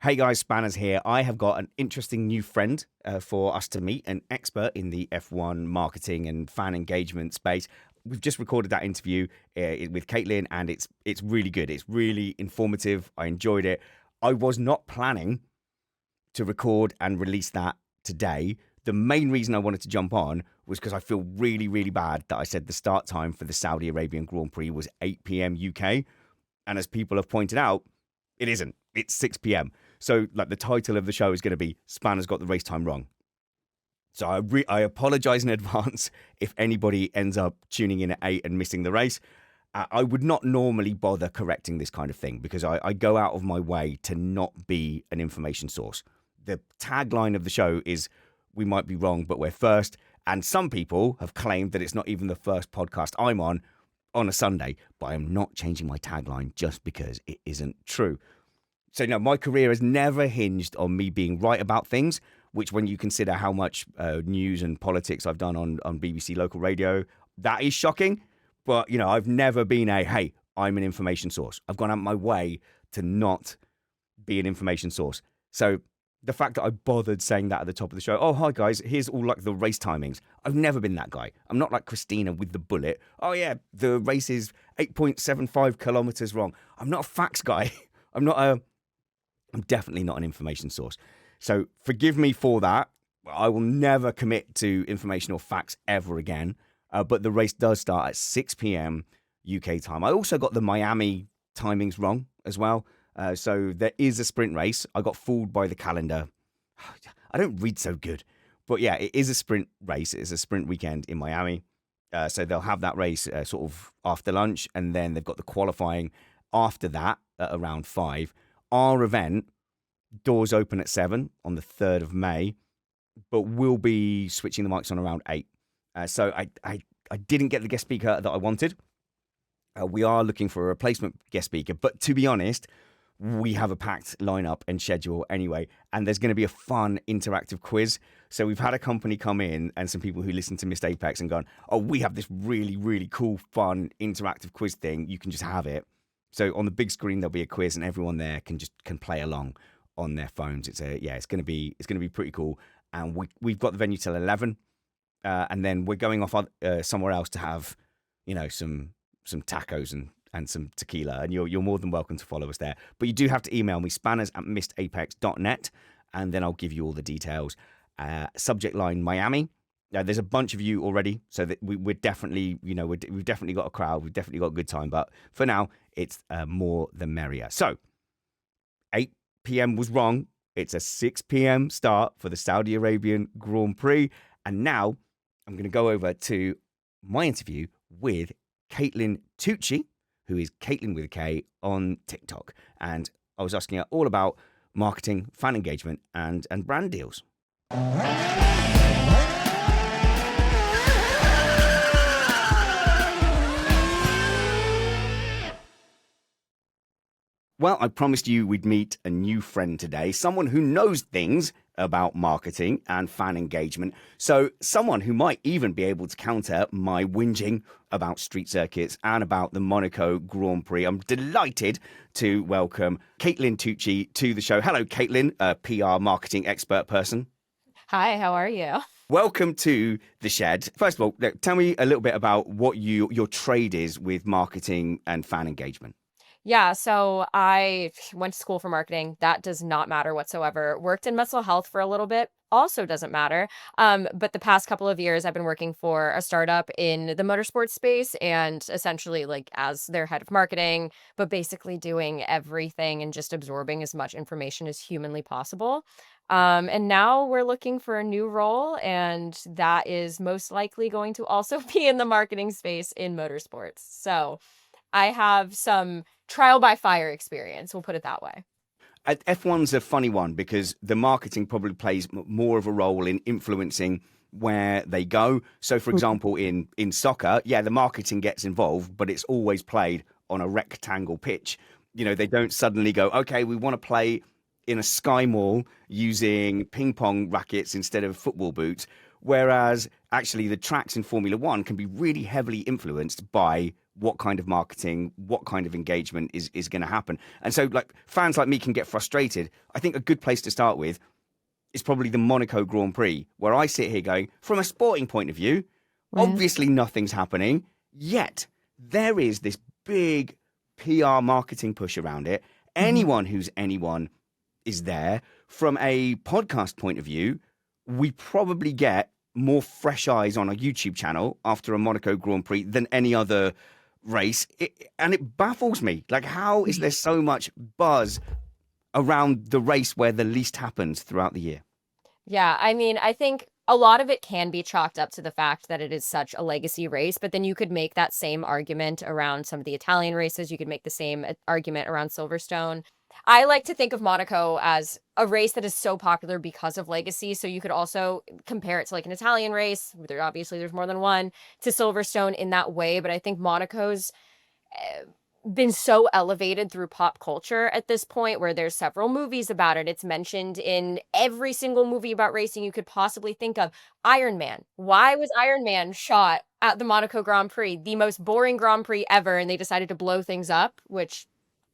Hey guys, Spanners here. I have got an interesting new friend for us to meet, an expert in the F1 marketing and fan engagement space. We've just recorded that interview with Kaitlin, and it's really good. It's really informative. I enjoyed it. I was not planning to record and release that today. The main reason I wanted to jump on was because I feel really, really bad that I said the start time for the Saudi Arabian Grand Prix was 8 p.m. UK. And as people have pointed out, it isn't. It's 6 p.m. So, like, the title of the show is going to be Spanner's Got the Race Time Wrong. So I apologize in advance if anybody ends up tuning in at 8 and missing the race. I would not normally bother correcting this kind of thing because I go out of my way to not be an information source. The tagline of the show is, we might be wrong, but we're first. And some people have claimed that it's not even the first podcast I'm on a Sunday, but I'm not changing my tagline just because it isn't true. So, no, my career has never hinged on me being right about things, which when you consider how much news and politics I've done on BBC local radio, that is shocking. But, you know, I've never been hey, I'm an information source. I've gone out of my way to not be an information source. So the fact that I bothered saying that at the top of the show, oh, hi, guys, here's all like the race timings. I've never been that guy. I'm not like Christina with the bullet. Oh, yeah, the race is 8.75 kilometers wrong. I'm not a facts guy. I'm definitely not an information source. So forgive me for that. I will never commit to information or facts ever again. But the race does start at 6 p.m. UK time. I also got the Miami timings wrong as well. So there is a sprint race. I got fooled by the calendar. I don't read so good. But yeah, it is a sprint race. It's a sprint weekend in Miami. So they'll have that race sort of after lunch. And then they've got the qualifying after that at around 5. Our event, doors open at 7 on the 3rd of May, but we'll be switching the mics on around 8. So I didn't get the guest speaker that I wanted. We are looking for a replacement guest speaker, but to be honest, we have a packed lineup and schedule anyway, and there's going to be a fun interactive quiz. So we've had a company come in and some people who listen to Missed Apex and gone, oh, we have this really, really cool, fun interactive quiz thing. You can just have it. So on the big screen, there'll be a quiz and everyone there can play along on their phones. It's going to be pretty cool. And we've got the venue till 11. And then we're going off somewhere else to have, you know, some tacos and some tequila. And you're more than welcome to follow us there. But you do have to email me, spanners@missedapex.net, and then I'll give you all the details. Subject line Miami. There's a bunch of you already, so that we're definitely, you know, we've definitely got a crowd. We've definitely got a good time. But for now, it's more the merrier. So 8 p.m. was wrong. It's a 6 p.m. start for the Saudi Arabian Grand Prix. And now I'm going to go over to my interview with Kaitlin Tucci, who is Kaitlin with a K on TikTok. And I was asking her all about marketing, fan engagement, and brand deals. Well, I promised you we'd meet a new friend today, someone who knows things about marketing and fan engagement. So someone who might even be able to counter my whinging about street circuits and about the Monaco Grand Prix. I'm delighted to welcome Kaitlin Tucci to the show. Hello, Kaitlin, a PR marketing expert person. Hi, how are you? Welcome to the shed. First of all, tell me a little bit about what your trade is with marketing and fan engagement. Yeah, so I went to school for marketing. That does not matter whatsoever. Worked in mental health for a little bit. Also doesn't matter. But the past couple of years, I've been working for a startup in the motorsports space and essentially like as their head of marketing, but basically doing everything and just absorbing as much information as humanly possible. And now we're looking for a new role, and that is most likely going to also be in the marketing space in motorsports. So I have some trial by fire experience, we'll put it that way. F1's a funny one because the marketing probably plays more of a role in influencing where they go. So, for example, in soccer, yeah, the marketing gets involved, but it's always played on a rectangle pitch. You know, they don't suddenly go, okay, we want to play in a sky mall using ping pong rackets instead of football boots. Whereas actually the tracks in Formula One can be really heavily influenced by what kind of marketing, what kind of engagement is going to happen. And so, like, fans like me can get frustrated. I think a good place to start with is probably the Monaco Grand Prix, where I sit here going, from a sporting point of view, Right. obviously nothing's happening, yet there is this big PR marketing push around it. Mhm. Anyone who's anyone is there. From a podcast point of view, we probably get more fresh eyes on a YouTube channel after a Monaco Grand Prix than any other race. And it baffles me. Like, how is there so much buzz around the race where the least happens throughout the year? Yeah, I mean, I think a lot of it can be chalked up to the fact that it is such a legacy race, but then you could make that same argument around some of the Italian races. You could make the same argument around Silverstone. I like to think of Monaco as a race that is so popular because of legacy. So you could also compare it to like an Italian race. There's more than one, to Silverstone in that way. But I think Monaco's eh, been so elevated through pop culture at this point where there's several movies about it. It's mentioned in every single movie about racing you could possibly think of. Iron Man. Why was Iron Man shot at the Monaco Grand Prix? The most boring Grand Prix ever, and they decided to blow things up, which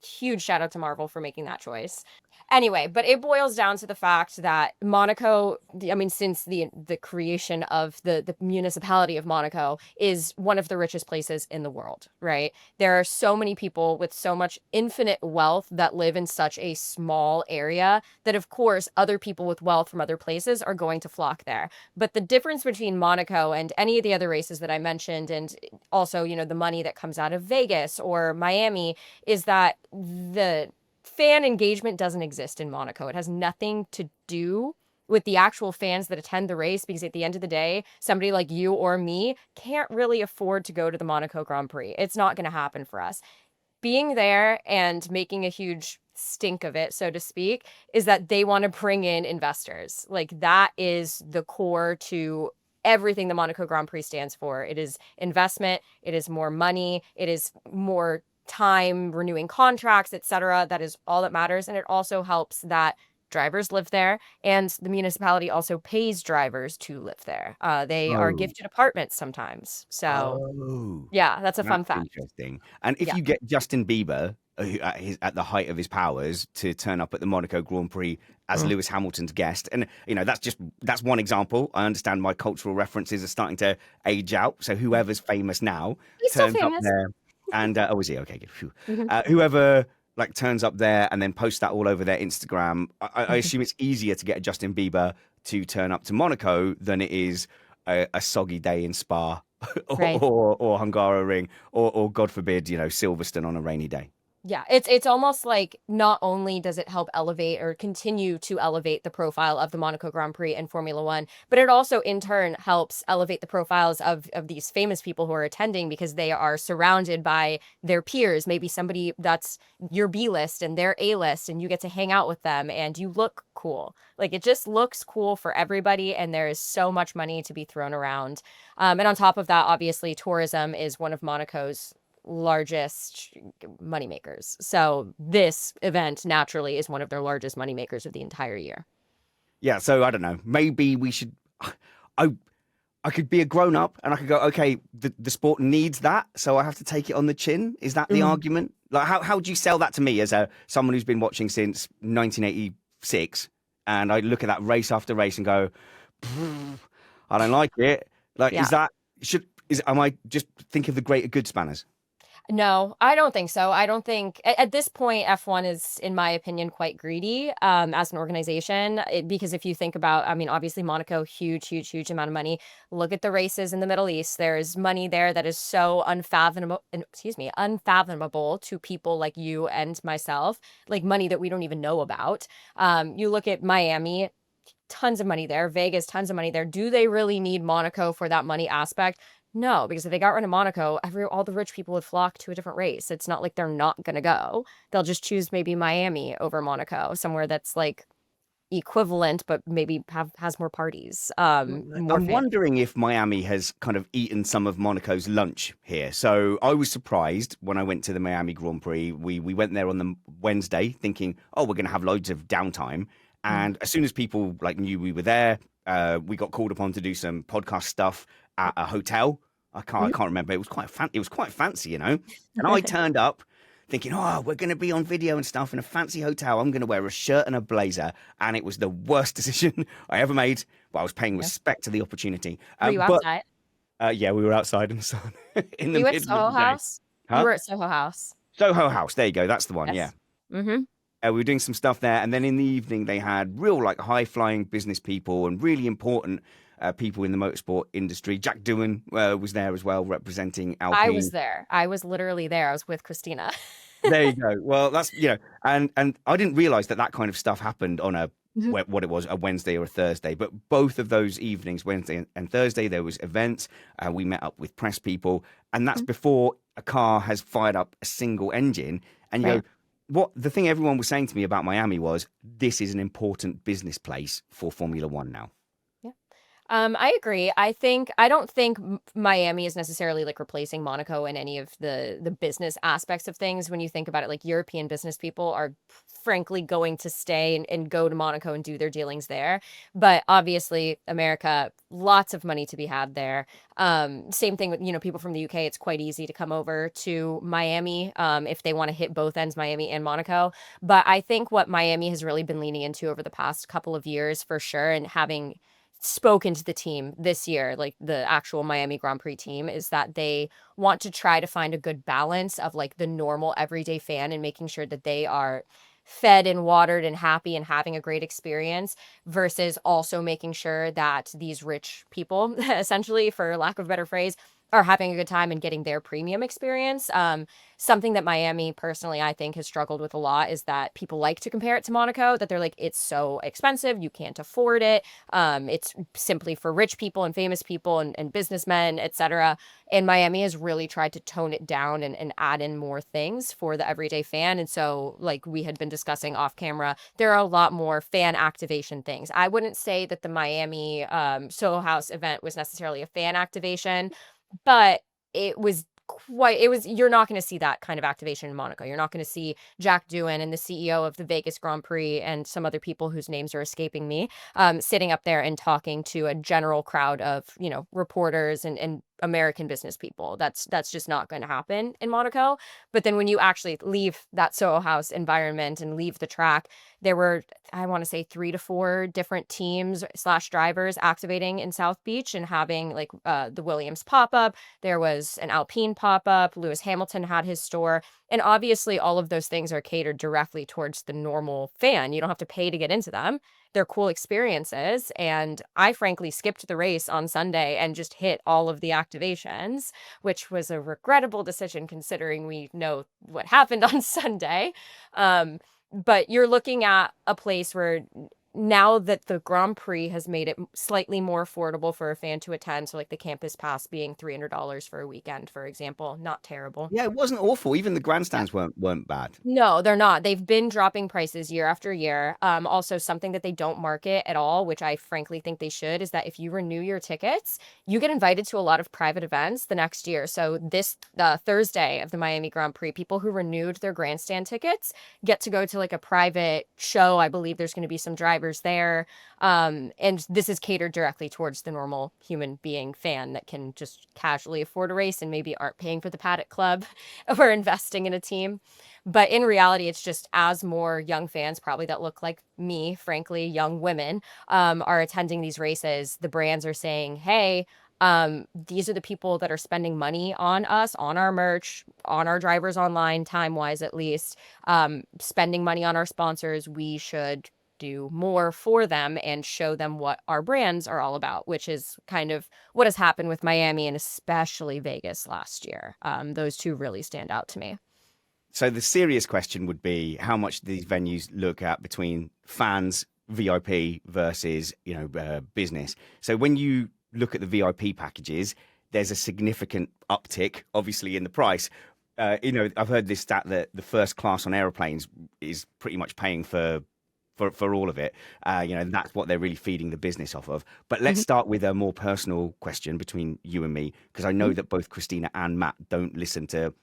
huge shout out to Marvel for making that choice. Anyway, but it boils down to the fact that Monaco, I mean, since the creation of the municipality of Monaco, is one of the richest places in the world, right? There are so many people with so much infinite wealth that live in such a small area that, of course, other people with wealth from other places are going to flock there. But the difference between Monaco and any of the other races that I mentioned, and also, the money that comes out of Vegas or Miami, is that the fan engagement doesn't exist in Monaco. It has nothing to do with the actual fans that attend the race, because at the end of the day, somebody like you or me can't really afford to go to the Monaco Grand Prix. It's not going to happen for us. Being there and making a huge stink of it, so to speak, is that they want to bring in investors. Like, that is the core to everything the Monaco Grand Prix stands for. It is investment, it is more money, it is more time renewing contracts, etc. That is all that matters. And it also helps that drivers live there, and the municipality also pays drivers to live there. They are Oh, gifted apartments sometimes. So, oh, yeah, that's a fun that's fact. interesting. And if Yeah. you get Justin Bieber at the height of his powers to turn up at the Monaco Grand Prix as Mm. Lewis Hamilton's guest, and that's one example. I understand my cultural references are starting to age out. So whoever's famous now He's still turns up famous. there, and oh, is he? Okay, good. Phew. Mhm. Whoever like turns up there and then posts that all over their Instagram. I assume it's easier to get a Justin Bieber to turn up to Monaco than it is a soggy day in Spa Right. or Hungaroring or God forbid, Silverstone on a rainy day. Yeah, it's almost like not only does it help elevate or continue to elevate the profile of the Monaco Grand Prix and Formula One, but it also in turn helps elevate the profiles of these famous people who are attending, because they are surrounded by their peers, maybe somebody that's your B list and their A list, and you get to hang out with them and you look cool. Like, it just looks cool for everybody, and there is so much money to be thrown around. And on top of that, obviously, tourism is one of Monaco's largest moneymakers. So this event naturally is one of their largest moneymakers of the entire year. Yeah, so I don't know. Maybe we should. I I could be a grown up and I could go, okay, the sport needs that, so I have to take it on the chin. Is that the Mm. argument? Like, how do you sell that to me as someone who's been watching since 1986, and I look at that race after race and go, I don't like it. Like, Yeah. is that am I just thinking of the greater good, Spanners? No, I don't think so. I don't think at this point F1 is, in my opinion, quite greedy as an organization. Because if you think about, I mean, obviously Monaco, huge, huge, huge amount of money. Look at the races in the Middle East. There's money there that is so unfathomable to people like you and myself, like money that we don't even know about. You look at Miami. Tons of money there. Vegas, tons of money there. Do they really need Monaco for that money aspect? No, because if they got rid of Monaco, all the rich people would flock to a different race. It's not like they're not going to go. They'll just choose maybe Miami over Monaco, somewhere that's like equivalent, but maybe has more parties, more I'm fans. wondering if Miami has kind of eaten some of Monaco's lunch here. So I was surprised when I went to the Miami Grand Prix. We went there on the Wednesday thinking, oh, we're going to have loads of downtime. Mm. And as soon as people like knew we were there, we got called upon to do some podcast stuff at a hotel I Mhm. can't remember. It was quite fancy, you know. And I turned up thinking, oh, we're going to be on video and stuff in a fancy hotel. I'm going to wear a shirt and a blazer, and it was the worst decision I ever made. But I was paying Yeah. respect to the opportunity. Were you But outside? yeah, we were outside in the sun in Were the you at middle of Soho the day. House? You Huh? were at Soho House. Soho House. There you go. That's the one. Yeah. Yes. Mhm. We were doing some stuff there, and then in the evening they had real like high flying business people and really important people in the motorsport industry. Jack Doohan was there as well, representing I was Alpine. there. I was literally there. I was with Christina. There you go. Well, that's and I didn't realize that that kind of stuff happened on a Mhm. what it was, a Wednesday or a Thursday. But both of those evenings, Wednesday and Thursday, there was events. We met up with press people, and that's Mhm. before a car has fired up a single engine. And you go, Right. what the thing everyone was saying to me about Miami was, this is an important business place for Formula One now. Yeah. I agree. I don't think Miami is necessarily like replacing Monaco in any of the business aspects of things. When you think about it, like European business people are frankly going to stay and go to Monaco and do their dealings there. But obviously, America, lots of money to be had there. Same thing with, people from the UK. It's quite easy to come over to Miami if they want to hit both ends, Miami and Monaco. But I think what Miami has really been leaning into over the past couple of years for sure, and having spoken to the team this year, like the actual Miami Grand Prix team, is that they want to try to find a good balance of like the normal everyday fan and making sure that they are fed and watered and happy and having a great experience versus also making sure that these rich people, essentially, for lack of a better phrase, are having a good time and getting their premium experience. Something that Miami personally, I think, has struggled with a lot is that people like to compare it to Monaco, that they're like, it's so expensive, you can't afford it. It's simply for rich people and famous people and businessmen, etc. And Miami has really tried to tone it down and add in more things for the everyday fan. And so, like we had been discussing off camera, there are a lot more fan activation things. I wouldn't say that the Miami Soho House event was necessarily a fan activation, but you're not going to see that kind of activation in Monaco. You're not going to see Jack Doohan and the CEO of the Vegas Grand Prix and some other people whose names are escaping me, sitting up there and talking to a general crowd of, reporters and American business people. That's just not going to happen in Monaco. But then when you actually leave that Soho House environment and leave the track, there were, I want to say, 3 to 4 different teams slash drivers activating in South Beach and having like the Williams pop up. There was an Alpine pop up. Lewis Hamilton had his store. And obviously, all of those things are catered directly towards the normal fan. You don't have to pay to get into them. They're cool experiences. And I frankly skipped the race on Sunday and just hit all of the activations, which was a regrettable decision considering we know what happened on Sunday. But you're looking at a place where now that the Grand Prix has made it slightly more affordable for a fan to attend, so like the campus pass being $300 for a weekend, for example, not terrible. Yeah, it wasn't awful. Even the Yeah. grandstands weren't bad. No, they're not. They've been dropping prices year after year. Also, something that they don't market at all, which I frankly think they should, is that if you renew your tickets, you get invited to a lot of private events the next year. So this Thursday of the Miami Grand Prix, people who renewed their grandstand tickets get to go to like a private show. I believe there's going to be some drivers there. And this is catered directly towards the normal human being fan that can just casually afford a race and maybe aren't paying for the Paddock Club or investing in a team. But in reality, it's just as more young fans, probably that look like me, frankly, young women, are attending these races, the brands are saying, hey, these are the people that are spending money on us, on our merch, on our drivers online, time wise at least, spending money on our sponsors. We should do more for them and show them what our brands are all about, which is kind of what has happened with Miami and especially Vegas last year. Those two really stand out to me. So the serious question would be how much these venues look at between fans, VIP versus business. So when you look at the VIP packages, there's a significant uptick, obviously, in the price. I've heard this stat that the first class on aeroplanes is pretty much paying for all of it. That's what they're really feeding the business off of. But let's Mhm. start with a more personal question between you and me, because I know Mhm. that both Christina and Matt don't listen to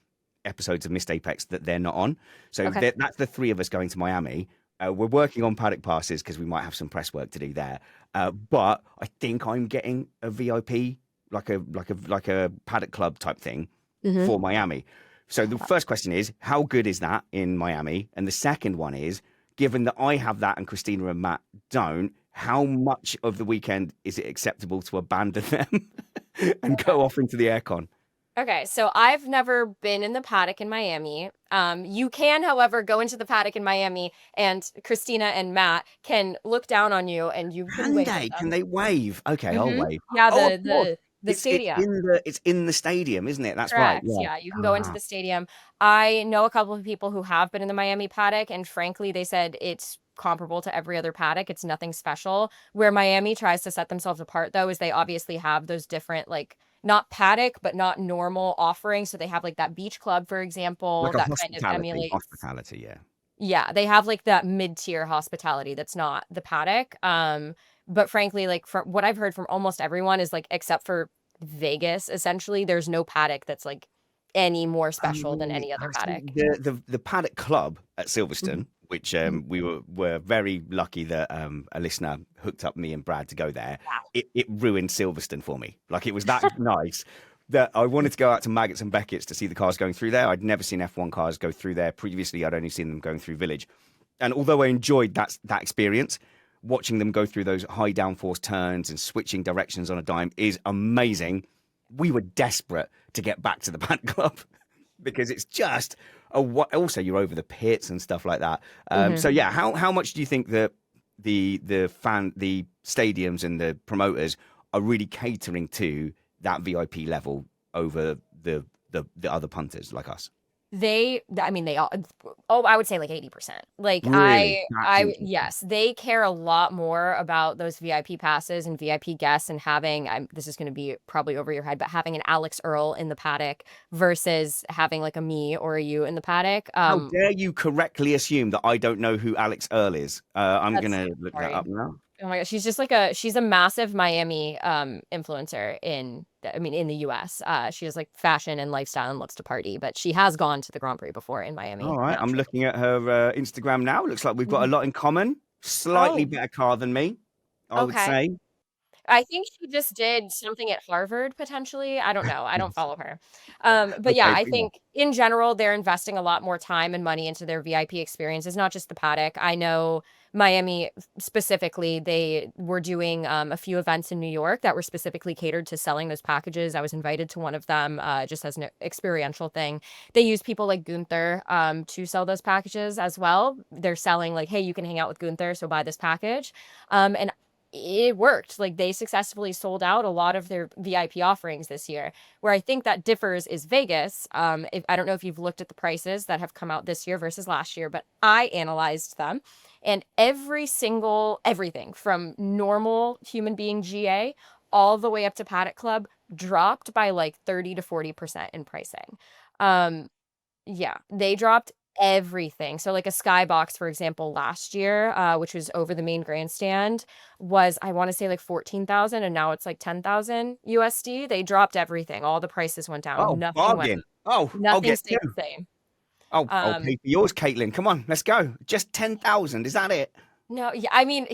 episodes of Missed Apex that they're not on. So Okay. that's the three of us going to Miami. We're working on paddock passes because we might have some press work to do there. But I think I'm getting a VIP like a paddock club type thing Hmm. for Miami. So the first question is, how good is that in Miami? And the second one is, given that I have that and Christina and Matt don't, how much of the weekend is it acceptable to abandon them and go off into the aircon? Okay, so I've never been in the paddock in Miami. You can, however, go into the paddock in Miami, and Christina and Matt can look down on you, and you can Can wave at they? Can them. they wave? Okay, I'll Hmm. wave. Yeah, Oh, of the course. the the It's stadium. in the stadium, isn't it? That's right. Correct. Yeah. Yeah, you can go into Ah, the stadium. I know a couple of people who have been in the Miami paddock, and frankly, they said it's comparable to every other paddock. It's nothing special. Where Miami tries to set themselves apart, though, is they obviously have those different, like, not paddock, but not normal offerings. So they have like that beach club, for example, like a that kind of hospitality. emulates. Hospitality, yeah. Yeah, they have like that mid-tier hospitality that's not the paddock. But frankly, like from what I've heard from almost everyone is like except for Vegas, essentially, there's no paddock that's like any more special than Right. any other So paddock. the Paddock Club at Mhm, Silverstone, which mhm. we were very lucky that a listener hooked up me and Brad to go there. It ruined Silverstone for me. Like it was that nice that I wanted to go out to Maggots and Beckett's to see the cars going through there. I'd never seen F1 cars go through there previously. I'd only seen them going through Village, and although I enjoyed that experience, watching them go through those high downforce turns and switching directions on a dime is amazing. We were desperate to get back to the Paddock Club because it's just also you're over the pits and stuff like that. Mhm. So yeah, how much do you think that the stadiums and the promoters are really catering to that VIP level over the other punters like us? I mean, they all, oh, I would say like 80%. Like Really, that's interesting. yes, they care a lot more about those VIP passes and VIP guests and having, this is going to be probably over your head, but having an Alex Earl in the paddock versus having like a me or a you in the paddock. How dare you correctly assume that I don't know who Alex Earl is? I'm That's, gonna look that sorry. up now. Oh my gosh, she's just like she's a massive Miami influencer in the US. She has like fashion and lifestyle and loves to party, but she has gone to the Grand Prix before in All Miami, right, I'm naturally. looking at her Instagram now. Looks like we've got a Mhm. lot in common. Slightly Oh, better car than me, I would okay. say. I think she just did something at Harvard potentially. I don't know. I don't Yes. follow her. But yeah, Okay, I but yeah. think in general they're investing a lot more time and money into their VIP experiences, not just the paddock. I know Miami specifically, they were doing a few events in New York that were specifically catered to selling those packages. I was invited to one of them just as an experiential thing. They use people like Gunther to sell those packages as well. They're selling like, hey, you can hang out with Gunther, so buy this package. And it worked. Like they successfully sold out a lot of their VIP offerings this year. Where I think that differs is Vegas. I don't know if you've looked at the prices that have come out this year versus last year, but I analyzed them, and every single everything from normal human being GA all the way up to Paddock Club dropped by like 30 to 40% in pricing. Um, yeah, they dropped everything. So like a skybox, for example, last year, which was over the main grandstand, was I want to say like 14,000 and now it's like 10,000 USD. They dropped everything. All the prices went down. Oh, Nothing went bargain. Oh, I'll nothing get stayed two. the same. Oh, I'll Um pay for yours, Caitlin. Come on, let's go. Just 10,000. Is that it? no, yeah, I mean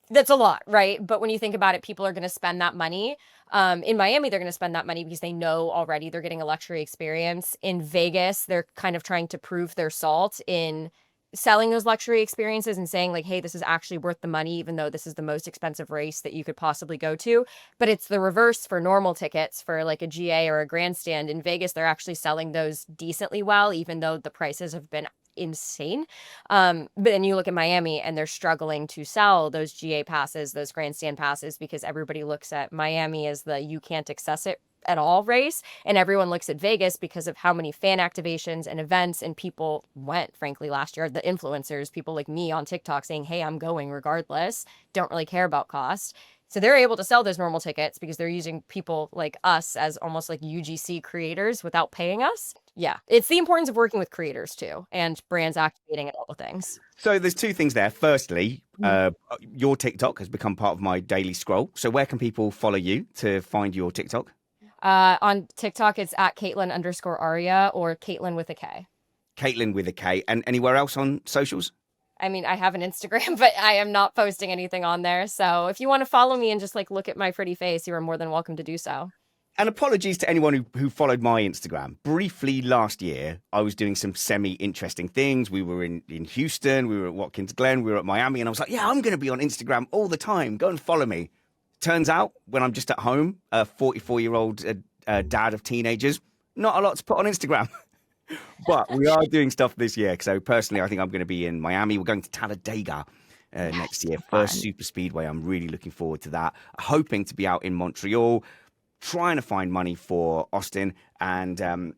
that's a lot, right? But when you think about it, people are going to spend that money. In Miami, they're going to spend that money because they know already they're getting a luxury experience. In Vegas, they're kind of trying to prove their salt in selling those luxury experiences and saying like, hey, this is actually worth the money, even though this is the most expensive race that you could possibly go to. But it's the reverse for normal tickets for like a GA or a grandstand. In Vegas, they're actually selling those decently well, even though the prices have been insane. But then you look at Miami and they're struggling to sell those GA passes, those grandstand passes, because everybody looks at Miami as the you can't access it at all race. And everyone looks at Vegas because of how many fan activations and events and people went, frankly, last year. The influencers, people like me on TikTok saying, hey, I'm going regardless, don't really care about cost. So they're able to sell those normal tickets because they're using people like us as almost like UGC creators without paying us. Yeah, it's the importance of working with creators too and brands activating and all the things. So there's two things there. Firstly, Mhm. your TikTok has become part of my daily scroll. So where can people follow you to find your TikTok? On TikTok, it's at Kaitlin underscore Aria or Kaitlin with a K. Caitlin with a K. And anywhere else on socials? I mean, I have an Instagram, but I am not posting anything on there. So if you want to follow me and just like look at my pretty face, you are more than welcome to do so. And apologies to anyone who followed my Instagram. Briefly last year, I was doing some semi-interesting things. We were in Houston, we were at Watkins Glen, we were at Miami, and I was like, yeah, I'm going to be on Instagram all the time. Go and follow me. Turns out, when I'm just at home, a 44-year-old dad of teenagers, not a lot to put on Instagram. But we are doing stuff this year. So personally, I think I'm going to be in Miami. We're going to Talladega next year. First Fun. super speedway. I'm really looking forward to that. Hoping to be out in Montreal, trying to find money for Austin, and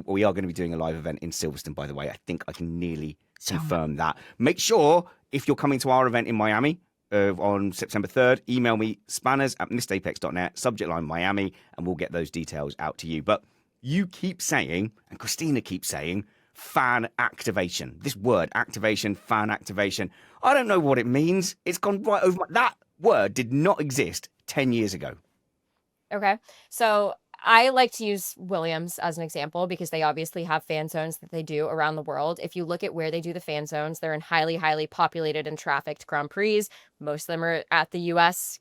we are going to be doing a live event in Silverstone, by the way. I think I can nearly confirm that. Make sure, if you're coming to our event in Miami on September 3rd, email me, spanners@missedapex.net, subject line Miami, and we'll get those details out to you. But you keep saying, and Christina keeps saying, fan activation. This word, activation, fan activation. I don't know what it means. It's gone right over that word did not exist 10 years ago. Okay. So I like to use Williams as an example because they obviously have fan zones that they do around the world. If you look at where they do the fan zones, they're in highly, highly populated and trafficked Grand Prix. Most of them are at the US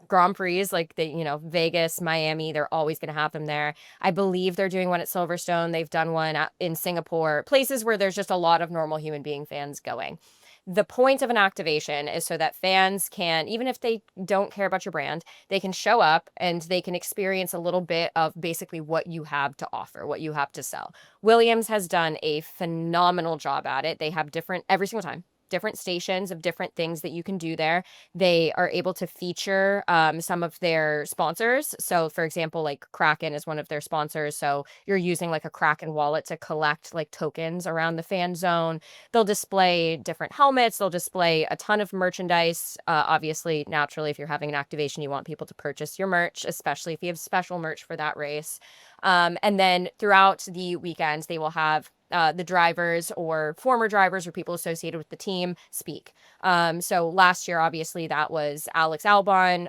Grand Prix, like Vegas, Miami. They're always going to have them there. I believe they're doing one at Silverstone. They've done one in Singapore, places where there's just a lot of normal human being fans going. The point of an activation is so that fans can, even if they don't care about your brand, they can show up and they can experience a little bit of basically what you have to offer, what you have to sell. Williams has done a phenomenal job at it. They have every single time, different stations of different things that you can do there. They are able to feature some of their sponsors. So, for example, like Kraken is one of their sponsors. So you're using like a Kraken wallet to collect like tokens around the fan zone. They'll display different helmets. They'll display a ton of merchandise. Obviously, naturally, if you're having an activation, you want people to purchase your merch, especially if you have special merch for that race. And then throughout the weekends, they will have the drivers or former drivers or people associated with the team speak. So last year, obviously, that was Alex Albon,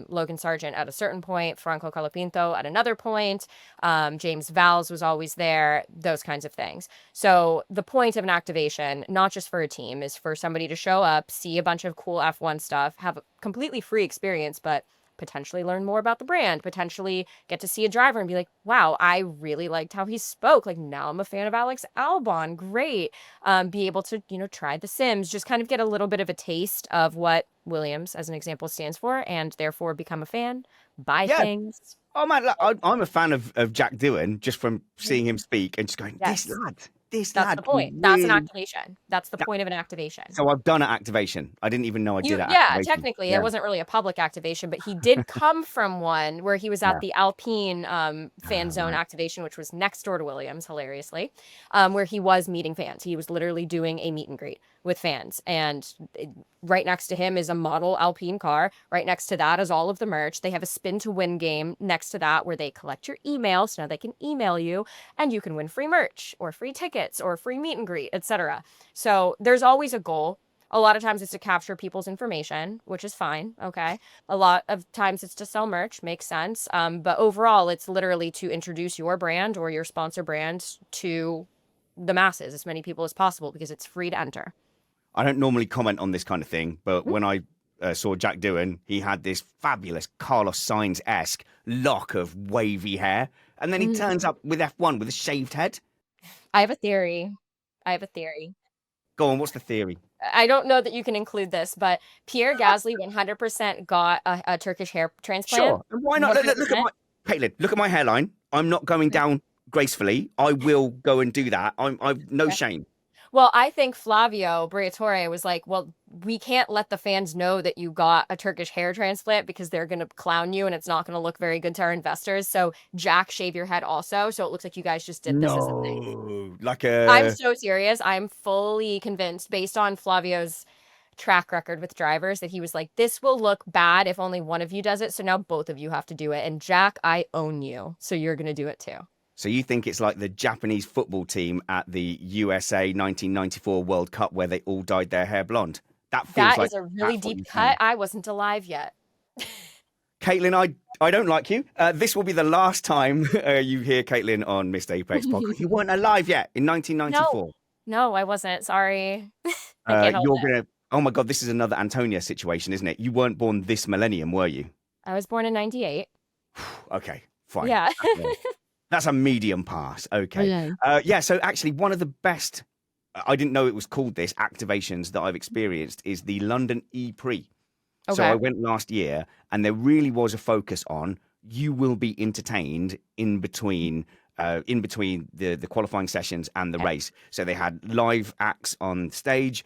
Logan Sargent at a certain point, Franco Colapinto at another point, James Valls was always there, those kinds of things. So the point of an activation, not just for a team, is for somebody to show up, see a bunch of cool F1 stuff, have a completely free experience, but potentially learn more about the brand, potentially get to see a driver and be like, wow, I really liked how he spoke. Like, now I'm a fan of Alex Albon. Great. Be able to, try the Sims, just kind of get a little bit of a taste of what Williams, as an example, stands for, and therefore become a fan, buy Yeah. things. Oh, man, look, I'm a fan of Jack Doohan just from seeing him speak and just going, Yes. this That's lad. the point. That's an activation. That's the point of an activation. So I've done an activation. I didn't even know I did an Yeah, activation. technically, it wasn't really a public activation, but he did come from one where he was at the Alpine fan zone activation, which was next door to Williams, hilariously, where he was meeting fans. He was literally doing a meet and greet with fans. And right next to him is a model Alpine car. Right next to that is all of the merch. They have a spin to win game next to that where they collect your email. So now they can email you and you can win free merch or free tickets or free meet and greet, etc. So there's always a goal. A lot of times it's to capture people's information, which is fine. Okay. A lot of times it's to sell merch, makes sense. But overall, it's literally to introduce your brand or your sponsor brand to the masses, as many people as possible, because it's free to enter. I don't normally comment on this kind of thing, but when I saw Jack Doohan, he had this fabulous Carlos Sainz-esque lock of wavy hair. And then he turns up with F1 with a shaved head. I have a theory. Go on, what's the theory? I don't know that you can include this, but Pierre Gasly 100% got a Turkish hair transplant. Sure. And why not? Look at my Kaitlin, look at my hairline. I'm not going down gracefully. I will go and do that. I've no shame. Well, I think Flavio Briatore was like, well, we can't let the fans know that you got a Turkish hair transplant because they're going to clown you and it's not going to look very good to our investors. So Jack, shave your head also. So it looks like you guys just did this as a thing. I'm so serious. I'm fully convinced based on Flavio's track record with drivers that he was like, this will look bad if only one of you does it. So now both of you have to do it. And Jack, I own you. So you're going to do it too. So you think it's like the Japanese football team at the USA 1994 World Cup where they all dyed their hair blonde? That is a really deep cut. I wasn't alive yet. Kaitlin, I don't like you. This will be the last time you hear Kaitlin on Missed Apex podcast. You weren't alive yet in 1994. No, I wasn't. Sorry. I can't help it. Oh my God, this is another Antonia situation, isn't it? You weren't born this millennium, were you? I was born in 98. Okay. Fine. Yeah. That's a medium pass. Okay. Okay. Yeah. So actually, one of the best, I didn't know it was called this, activations that I've experienced is the London E Prix. So I Okay. went last year, and there really was a focus on you will be entertained in between the qualifying sessions and the Okay. race. So they had live acts on stage.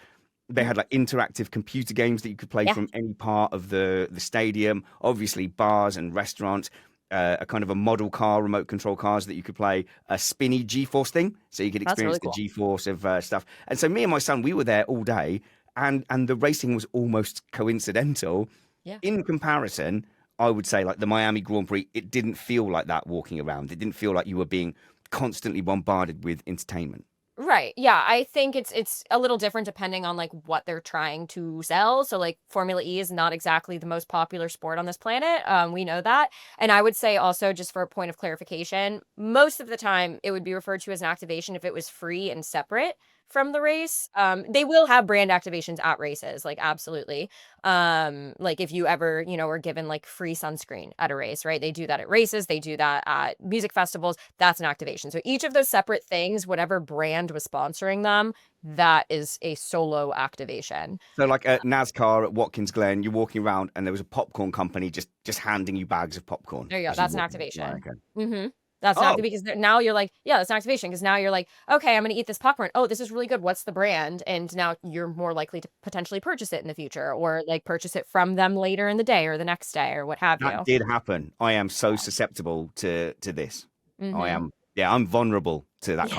They Mhm. had like interactive computer games that you could play Yeah, from any part of the stadium. Obviously, bars and restaurants. A kind of a model car, remote control cars that you could play, a spinny G-force thing, so you could that's experience really the cool. G-force of stuff. And so me and my son, we were there all day, and the racing was almost coincidental. Yeah. In comparison, I would say like the Miami Grand Prix, it didn't feel like that walking around. It didn't feel like you were being constantly bombarded with entertainment. Right. Yeah, I think it's a little different depending on like what they're trying to sell. So like Formula E is not exactly the most popular sport on this planet. We know that. And I would say also just for a point of clarification, most of the time it would be referred to as an activation if it was free and separate from the race. They will have brand activations at races, like absolutely. Like if you ever, were given like free sunscreen at a race, right? They do that at races, they do that at music festivals. That's an activation. So each of those separate things, whatever brand was sponsoring them, that is a solo activation. So like at NASCAR at Watkins Glen, you're walking around and there was a popcorn company just handing you bags of popcorn There you go. as you That's an walk. Right, activation. okay. Mhm. That's an Oh, activation because now you're like, yeah, that's an activation because now you're like, okay, I'm gonna eat this popcorn. Oh, this is really good. What's the brand? And now you're more likely to potentially purchase it in the future or like purchase it from them later in the day or the next day or what have that you. did happen. I am so susceptible to this. I Mhm. am, yeah, I'm vulnerable to that Yeah.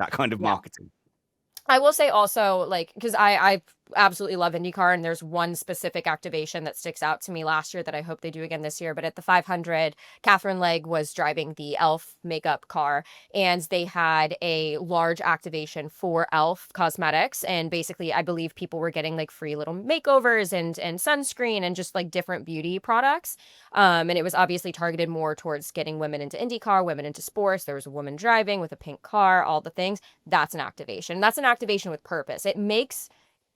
kind of Yeah. marketing. I will say also, like, because I absolutely love IndyCar, and there's one specific activation that sticks out to me last year that I hope they do again this year. But at the 500, Catherine Legg was driving the Elf makeup car, and they had a large activation for Elf cosmetics. And basically, I believe people were getting like free little makeovers and sunscreen and just like different beauty products. And it was obviously targeted more towards getting women into IndyCar, women into sports. There was a woman driving with a pink car, all the things. That's an activation. That's an activation with purpose.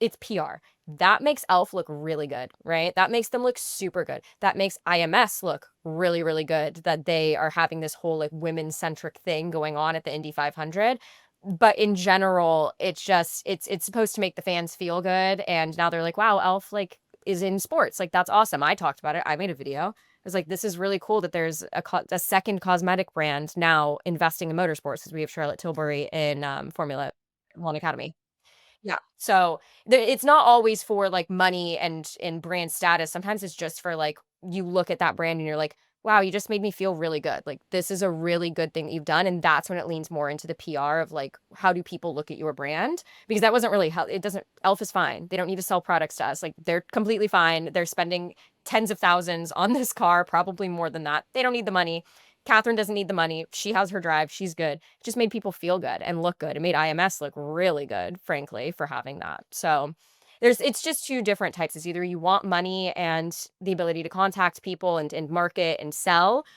It's PR. That makes Elf look really good, right? That makes them look super good. That makes IMS look really, really good that they are having this whole like women centric thing going on at the Indy 500. But in general, it's supposed to make the fans feel good. And now they're like, wow, Elf like is in sports. Like that's awesome. I talked about it. I made a video. I was like, this is really cool that there's a second cosmetic brand now investing in motorsports because we have Charlotte Tilbury in Formula One Academy. Yeah. So it's not always for like money and brand status. Sometimes it's just for like you look at that brand and you're like, wow, you just made me feel really good. Like this is a really good thing that you've done. And that's when it leans more into the PR of like, how do people look at your brand? Because that wasn't really how it doesn't Elf is fine. They don't need to sell products to us. Like they're completely fine. They're spending tens of thousands on this car, probably more than that. They don't need the money. Catherine doesn't need the money. She has her drive. She's good. It just made people feel good and look good. It made IMS look really good, frankly, for having that. So it's just two different types. It's either you want money and the ability to contact people and market and sell,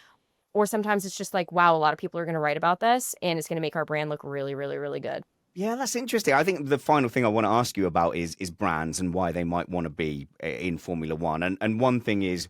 or sometimes it's just like, wow, a lot of people are going to write about this and it's going to make our brand look really, really, really good. Yeah, that's interesting. I think the final thing I want to ask you about is brands and why they might want to be in Formula One. And one thing is,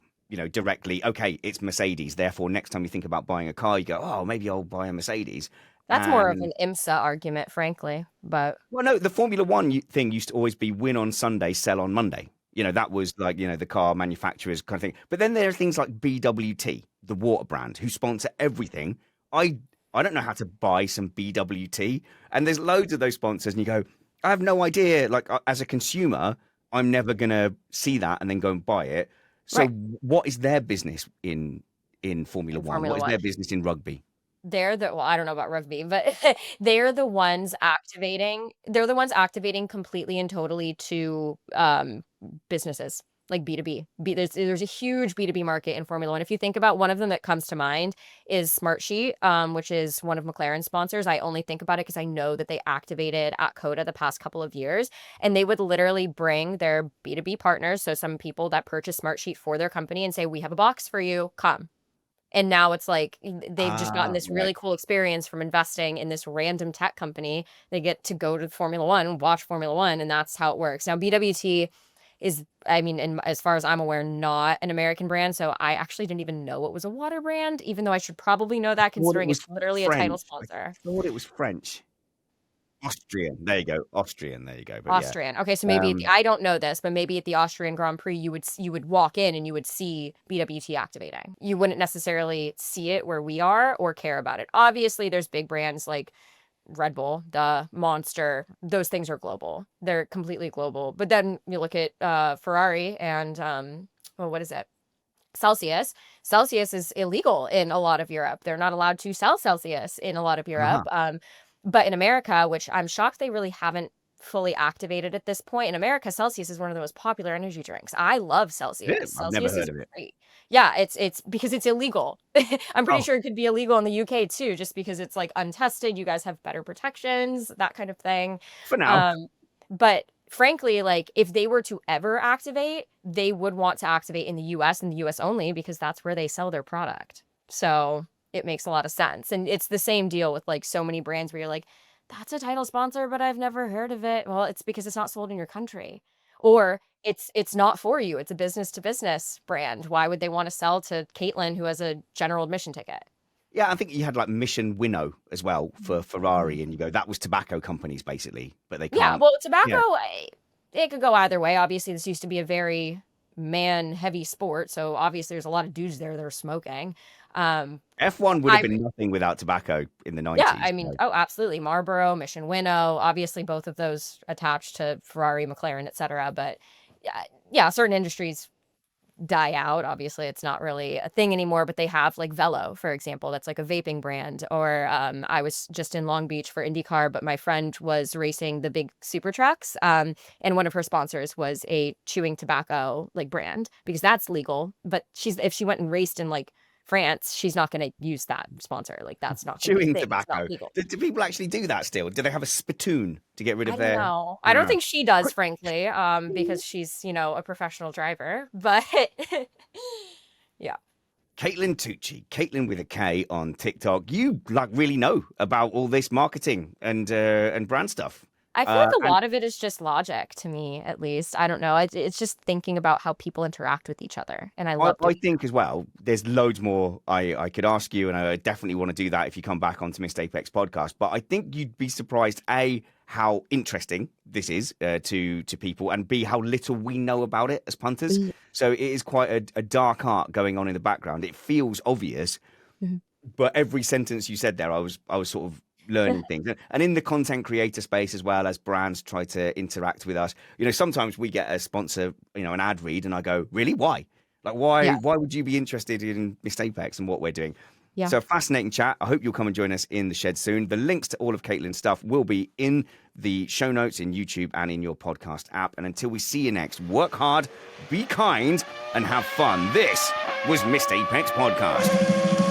directly, okay, it's Mercedes. Therefore, next time you think about buying a car, you go, oh, maybe I'll buy a Mercedes. That's more of And an IMSA argument, frankly. But well, no, the Formula One thing used to always be win on Sunday, sell on Monday. That was like, the car manufacturers kind of thing. But then there are things like BWT, the water brand, who sponsor everything. I I don't know how to buy some BWT. And there's loads of those sponsors, and you go, I have no idea. Like as a consumer, I'm never gonna see that and then go and buy it. So right, what is their business in Formula in One? Formula What is One. their business in rugby? I don't know about rugby, but they're the ones activating completely and totally to, businesses, like B2B. There's a huge B2B market in Formula One. If you think about one of them that comes to mind is Smartsheet, which is one of McLaren's sponsors. I only think about it because I know that they activated at COTA the past couple of years, and they would literally bring their B2B partners, so some people that purchase Smartsheet for their company and say, "We have a box for you, come." And now it's like they've just gotten Ah, this right. really cool experience from investing in this random tech company. They get to go to Formula One, watch Formula One, and that's how it works. Now, BWT is, I mean, and as far as I'm aware, not an American brand. So I actually didn't even know it was a water brand, even though I should probably know that Thought it considering was it's literally a title French. I sponsor. thought it was French. Austrian. There you go. Austrian. There you go. But yeah. Austrian. Okay, so maybe Um, I don't know this, but maybe at the Austrian Grand Prix, you would walk in and you would see BWT activating. You wouldn't necessarily see it where we are or care about it. Obviously, there's big brands like Red Bull, the Monster. Those things are global. They're completely global. But then you look at Ferrari and well, what is it? Celsius. Celsius is illegal in a lot of Europe. They're not allowed to sell Celsius in a lot of Europe. uh-huh. But in America, which I'm shocked they really haven't fully activated at this point, in America, Celsius is one of the most popular energy drinks. I love Yeah, Celsius. I've never Celsius heard is of it. great. Yeah, it's because it's illegal. I'm pretty Oh, sure it could be illegal in the UK too, just because it's like untested. You guys have better protections, that kind of thing. for now. Um, but frankly, like if they were to ever activate, they would want to activate in the US and the US only because that's where they sell their product. So it makes a lot of sense. And it's the same deal with like so many brands where you're like, that's a title sponsor, but I've never heard of it. Well, it's because it's not sold in your country. Or it's not for you. It's a business to business brand. Why would they want to sell to Kaitlin who has a general admission ticket? Yeah, I think you had like Mission Winnow as well for Mhm. Ferrari, and you go, that was tobacco companies basically, but they Yeah, can't. well, tobacco, Yeah. it could go either way. Obviously, this used to be a very man-heavy sport, so obviously there's a lot of dudes there that are smoking. F1 would have I been nothing without tobacco in the Yeah, 90s. I mean, So. oh, absolutely. Marlboro, Mission Winnow, obviously both of those attached to Ferrari, McLaren, etc. But yeah, yeah, certain industries die out. Obviously, it's not really a thing anymore, but they have like Velo, for example, that's like a vaping brand. Or I was just in Long Beach for IndyCar, but my friend was racing the big super trucks. And one of her sponsors was a chewing tobacco like brand because that's legal. But if she went and raced in like France, she's not going to use that sponsor. Like that's not going to be a Chewing thing. It's not tobacco. legal. Do people actually do that still? Do they have a spittoon to get rid I of don't their? know. I don't No. think she does, frankly, because she's, a professional driver. But yeah. Kaitlin Tucci, Kaitlin with a K on TikTok. You like really know about all this marketing and brand stuff. I feel like a And lot of it is just logic to me, at least. I don't know. It's just thinking about how people interact with each other. And I love I doing think as well, there's loads more I could ask you, and I definitely want to do that if you come back onto Missed Apex podcast. But I think you'd be surprised, A, how interesting this is to people, and B, how little we know about it as punters. that. So it is quite a dark art going on in the background. It feels obvious, Mhm. but every sentence you said there, I was sort of learning things. And in the content creator space as well, as brands try to interact with us, sometimes we get a sponsor, an ad read, and I go, really, why? Like, why Yeah. why would you be interested in Missed Apex and what we're doing? Yeah. So fascinating chat. I hope you'll come and join us in the shed soon. The links to all of Caitlin's stuff will be in the show notes in YouTube and in your podcast app. And until we see you next, work hard, be kind, and have fun. This was Missed Apex Podcast.